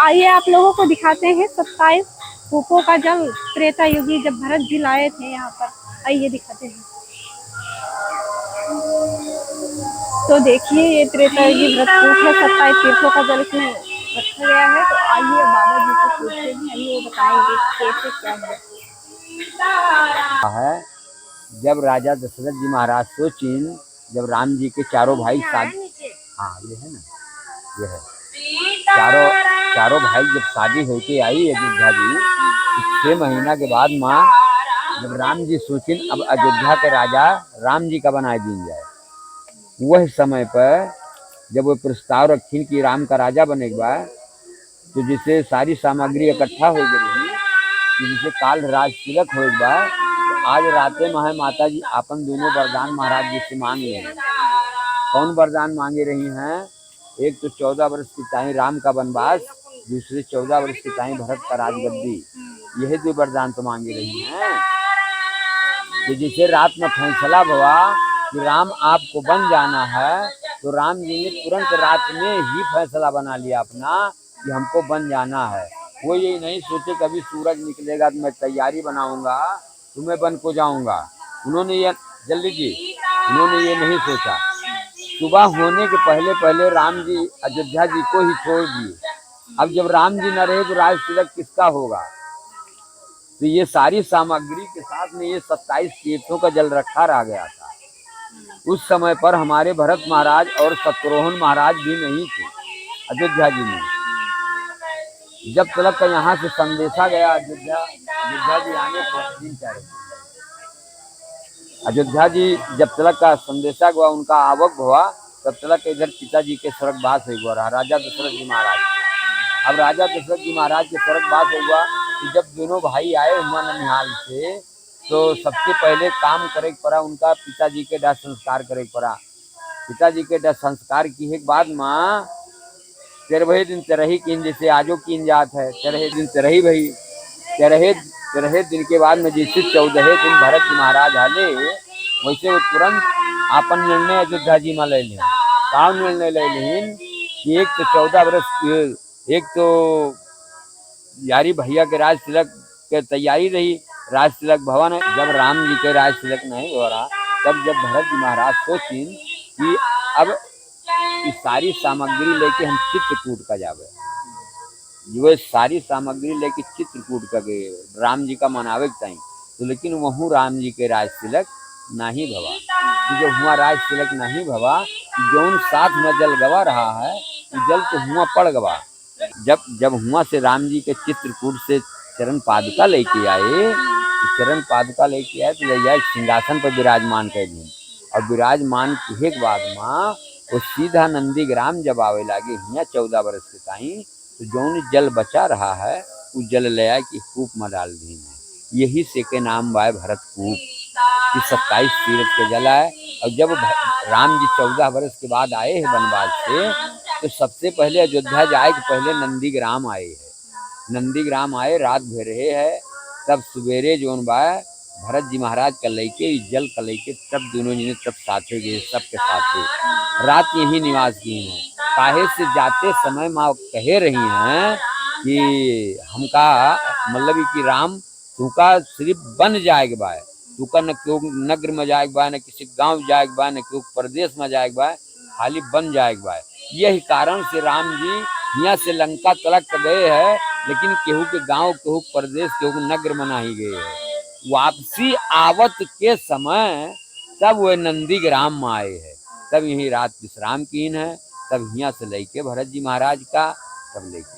आइए आप लोगों को दिखाते हैं 27 कूपों का जल त्रेता युगी जब भरत जी लाए थे यहाँ पर। आइए दिखाते हैं। तो देखिए ये त्रेता युगी व्रत कूप है, 27 तीर्थों का जल इसमें रखा गया है। तो आइए बाबा जी को पूछते हैं, अभी वो बताएंगे कैसे क्या है। जब राजा दशरथ जी महाराज सोचिन, जब राम जी के चारों भाई शादी, हाँ ये है ना, ये है, चारों भाई जब शादी होके आई अयोध्या जी, 6 महीना के बाद माँ जब राम जी सोचिन अब अयोध्या के राजा राम जी का बनाए दी जाए, वह समय पर जब वो प्रस्ताव रखीन कि राम का राजा बनेगा, तो जिसे सारी सामग्री इकट्ठा हो गई, जिसे काल राज तिलक होगा, तो आज राते में माता जी अपन दोनों वरदान महाराज जी से मांग लें। कौन वरदान मांगे रही हैं? एक तो 14 वर्ष की ताई राम का वनवास, दूसरे 14 वर्ष की ताई भरत का राजगद्दी। यही 2 वरदान तो मांगे रही हैं। कि जिसे रात में फैसला हुआ कि राम आपको बन जाना है, तो राम जी ने तुरंत रात में ही फैसला बना लिया अपना कि हमको बन जाना है। वो ये नहीं सोचे कभी सूरज निकलेगा तो मैं तैयारी बनाऊंगा तो मैं बन को जाऊंगा। उन्होंने ये जल्दी जी उन्होंने ये नहीं सोचा। सुबह होने के पहले पहले राम जी अयोध्या जी को ही छोड़ दिए। अब जब राम जी न रहे तो राज तिलक किसका होगा? तो ये सारी सामग्री के साथ में ये 27 तीर्थों का जल रखा रह गया था। उस समय पर हमारे भरत महाराज और शत्रुघ्न महाराज भी नहीं थे अयोध्या जी में। जब तलक का यहाँ से संदेशा गया अयोध्या जी आने पर 3-4 अयोध्या जी जब तलक का संदेशा हुआ, उनका आवक हुआ, तब तलक इधर पिताजी के स्वर्गवास हुआ रहा राजा दशरथ जी महाराज। अब राजा दशरथ जी महाराज के स्वर्गवास हुआ कि जब दोनों भाई आए हुआ ननिहाल से, तो सबसे पहले काम करे पड़ा उनका पिताजी के दाह संस्कार करे पड़ा। पिताजी के दाह संस्कार की एक बाद माँ 13 दिन तेरही कीन, जैसे आजो कीन जात है, 13 दिन तेरही भई। 13 दिन के बाद में जैसे 14 दिन भरत जी महाराज आले, वैसे वो तुरंत आपन निर्णय अयोध्या जी में ले लें। काम निर्णय ले लें कि एक तो 14 वर्ष, एक तो यारी भैया के राज तिलक के तैयारी रही, राज तिलक भवन है। जब राम जी के राज तिलक नहीं हो रहा, तब जब भरत जी महाराज सोचिन कि अब इस सारी सामग्री लेके हम चित्रकूट का जावे, वो सारी सामग्री लेके चित्रकूट का गए राम जी का मनावे टाइम, तो लेकिन वहाँ राम जी के राज तिलक नहीं भवा। तो जब हुआ राज तिलक नहीं भवा, जौन साथ में जल गवा रहा है, जल तो हुआ पड़ गवा। जब हुआ से राम जी के चित्रकूट से चरण पादुका लेके आए, तो चरण पादुका लेके आए तो ले जाए सिंहासन पर विराजमान कर दी। और विराजमान के बाद माँ वो सीधा नंदीग्राम जब आवे लागे हिया 14 वर्ष के टाइम, तो जौन जल बचा रहा है वो जल ले आए कि कूप में डाल दी है। यही से के नाम बाय भरत कूप कि 27 तीर्थ के जल आए। और जब राम जी 14 वर्ष के बाद आए हैं वनवास से, तो सबसे पहले अयोध्या जाए के पहले नंदीग्राम आए है। नंदीग्राम आए, रात भर रहे है, तब सवेरे जोन बा भरत जी महाराज का लेके जल का लेके तब दोनों जी ने तब साथे गए, सबके साथे रात यही निवास किए हैं। काहे से जाते समय माँ कहे रही हैं कि हमका मतलब कि राम तुका सिर्फ बन जाएगा बा, तुका न क्यों नगर में जाएगा बा, न किसी गांव जाएगा बा, न क्यों प्रदेश में जाएगा बा, खाली बन जाएगा बा। यही कारण से राम जी यहाँ से लंका तलक गए हैं, लेकिन केहू के गांव, केहू प्रदेश, केहू नगर में नहीं गए हैं। वापसी आवत के समय तब वे नंदीग्राम में आए हैं, तब यही रात विश्राम कीन है। तब यहाँ से लेके भरत जी महाराज का तब लेके